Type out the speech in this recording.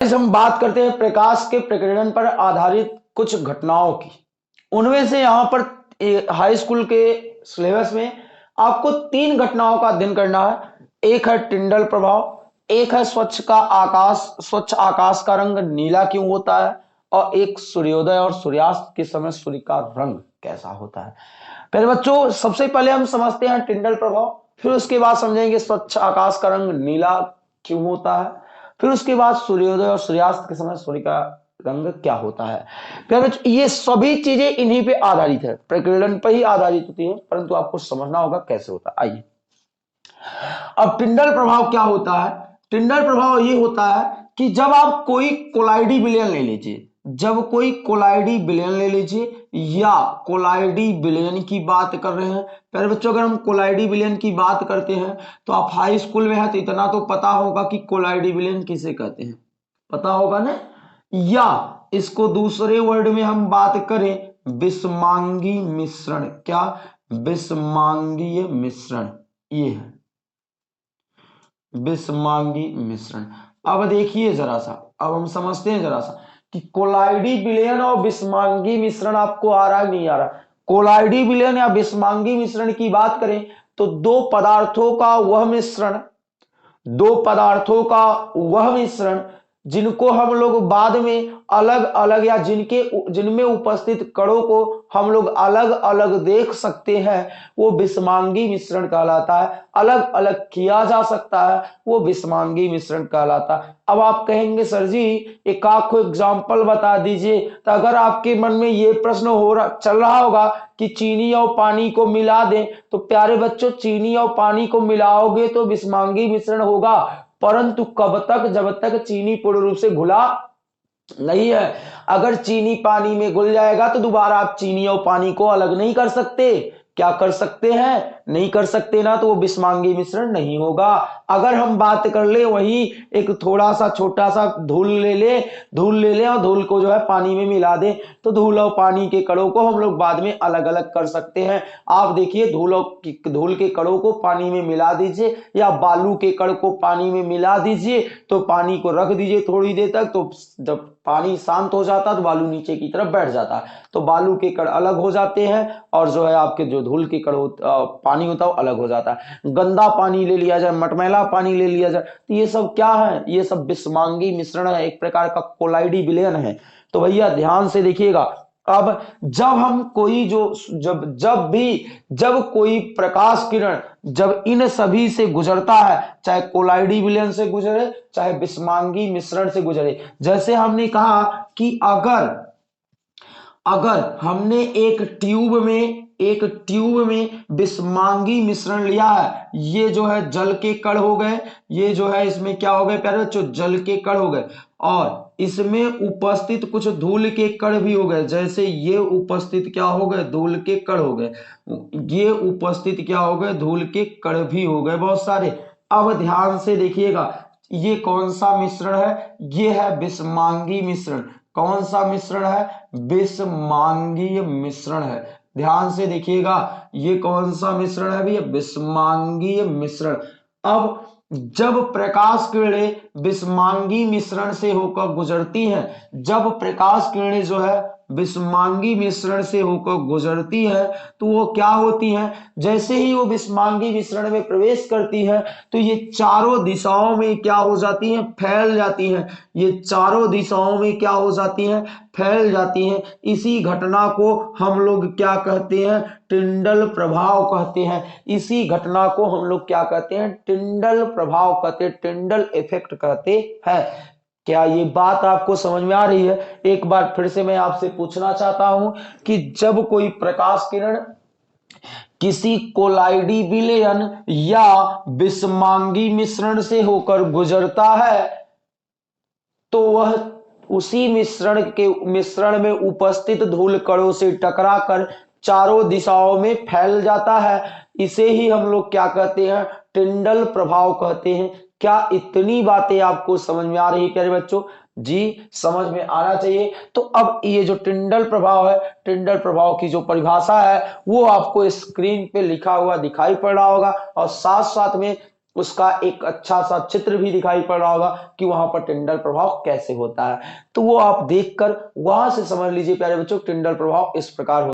आज हम बात करते हैं प्रकाश के प्रकीर्णन पर आधारित कुछ घटनाओं की। उनमें से यहां पर हाई स्कूल के सिलेबस में आपको 3 घटनाओं का अध्ययन करना है। एक है टिंडल प्रभाव, एक है स्वच्छ आकाश का रंग नीला क्यों होता है, और एक सूर्योदय और सूर्यास्त के समय सूर्य का रंग कैसा होता है। पहले बच्चों, सबसे पहले हम समझते हैं टिंडल प्रभाव, फिर उसके बाद समझेंगे स्वच्छ आकाश का रंग नीला क्यों होता है, फिर उसके बाद सूर्योदय और सूर्यास्त के समय सूर्य का रंग क्या होता है। प्यारे बच्चों, ये सभी चीजें इन्हीं पे आधारित है, प्रकीर्णन पर ही आधारित होती है, परंतु आपको समझना होगा कैसे होता है। आइए, अब टिंडल प्रभाव क्या होता है। टिंडल प्रभाव ये होता है कि जब आप कोई कोलाइडी विलयन ले लीजिए, जब कोई कोलाइडी विलयन ले लीजिए, या कोलाइडी विलयन की बात कर रहे हैं। पहले बच्चों, अगर हम कोलाइडी विलयन की बात करते हैं तो आप हाई स्कूल में हैं तो इतना तो पता होगा कि कोलाइडी विलयन किसे कहते हैं, पता होगा ना। या इसको दूसरे वर्ड में हम बात करें विषमांगी मिश्रण। क्या? विषमांगीय मिश्रण, ये है विषमांगी मिश्रण। अब देखिए जरा सा, अब हम समझते हैं जरा सा कि कोलाइडी विलयन और विषमांगी मिश्रण आपको आ रहा है नहीं आ रहा। कोलाइडी विलयन या विषमांगी मिश्रण की बात करें तो दो पदार्थों का वह मिश्रण जिनको हम लोग बाद में अलग अलग या जिनमें उपस्थित कणों को हम लोग अलग अलग देख सकते हैं, वो विषमांगी मिश्रण कहलाता है। अलग अलग किया जा सकता है, वो विषमांगी मिश्रण कहलाता है। अब आप कहेंगे सर जी एक आध एग्जाम्पल बता दीजिए, तो अगर आपके मन में ये प्रश्न चल रहा होगा कि चीनी और पानी को मिला दें, तो प्यारे बच्चों चीनी और पानी को मिलाओगे तो विषमांगी मिश्रण होगा, परंतु कब तक? जब तक चीनी पूर्ण रूप से घुला नहीं है। अगर चीनी पानी में घुल जाएगा तो दोबारा आप चीनी और पानी को अलग नहीं कर सकते। क्या कर सकते हैं? नहीं कर सकते ना, तो वो विषमांगी मिश्रण नहीं होगा। अगर हम बात कर ले वही एक थोड़ा सा छोटा सा धूल ले ले और धूल को जो है पानी में मिला दे, तो धूल और पानी के कणों को हम लोग बाद में अलग अलग कर सकते हैं। आप देखिए धूल के कणों को पानी में मिला दीजिए या बालू के कण को पानी में मिला दीजिए, तो पानी को रख दीजिए थोड़ी देर तक, तो जब पानी शांत हो जाता है तो बालू नीचे की तरफ बैठ जाता है, तो बालू के कण अलग हो जाते हैं और जो है आपके जो धूल के कण पानी होता है वो अलग हो जाता है। गंदा पानी ले लिया जाए, मटमैला पानी ले लिया जाए, तो ये सब क्या है? ये सब विषमांगी मिश्रण है, एक प्रकार का कोलाइडी विलयन है। तो भैया ध्यान से देखिएगा, अब जब हम कोई जो जब कोई प्रकाश किरण जब इन सभी से गुजरता है, चाहे कोलाइडी विलयन से गुजरे चाहे विषमांगी मिश्रण से गुजरे, जैसे हमने कहा कि अगर अगर हमने एक ट्यूब में विषमांगी मिश्रण लिया है, ये जो है जल के कण हो गए, ये जो है इसमें क्या हो गए प्यारे बच्चों? जल के कण हो गए, और इसमें उपस्थित कुछ धूल के कण भी हो गए। जैसे ये उपस्थित क्या हो गए? धूल के कण हो गए, ये उपस्थित क्या हो गए? धूल के कण भी हो गए बहुत सारे। अब ध्यान से देखिएगा, ये कौन सा मिश्रण है? ये है विषमांगी मिश्रण। कौन सा मिश्रण है? विषमांगीय मिश्रण है। ध्यान से देखिएगा, ये कौन सा मिश्रण है भैया? विषमांगीय मिश्रण। अब जब प्रकाश किरणें विषमांगी मिश्रण से होकर गुजरती हैं, जब प्रकाश किरणें जो है विषमांगी मिश्रण से होकर गुजरती है, तो वो क्या होती हैं? जैसे ही वो विषमांगी मिश्रण में प्रवेश करती है, तो ये चारों दिशाओं में क्या हो जाती हैं? फैल जाती हैं। ये चारों दिशाओं में क्या हो जाती हैं? फैल जाती हैं। इसी घटना को हम लोग क्या कहते हैं? टिंडल प्रभाव कहते हैं। इसी घटना को हम लोग क्या कहते हैं? टिंडल प्रभाव कहते हैं, टिंडल इफेक्ट कहते हैं। क्या ये बात आपको समझ में आ रही है? एक बार फिर से मैं आपसे पूछना चाहता हूं कि जब कोई प्रकाश किरण किसी कोलाइडी विलयन या विषमांगी मिश्रण से होकर गुजरता है, तो वह उसी मिश्रण में उपस्थित धूल कणों से टकराकर चारों दिशाओं में फैल जाता है। इसे ही हम लोग क्या कहते हैं? टिंडल प्रभाव कहते हैं। क्या इतनी बातें आपको समझ में आ रही है प्यारे बच्चों? जी, समझ में आना चाहिए। तो अब ये जो टिंडल प्रभाव है, टिंडल प्रभाव की जो परिभाषा है वो आपको स्क्रीन पे लिखा हुआ दिखाई पड़ रहा होगा, और साथ साथ में उसका एक अच्छा सा चित्र भी दिखाई पड़ रहा होगा कि वहां पर टिंडल प्रभाव कैसे होता है। तो वो आप देखकर वहां से समझ लीजिए प्यारे बच्चों, टिंडल प्रभाव इस प्रकार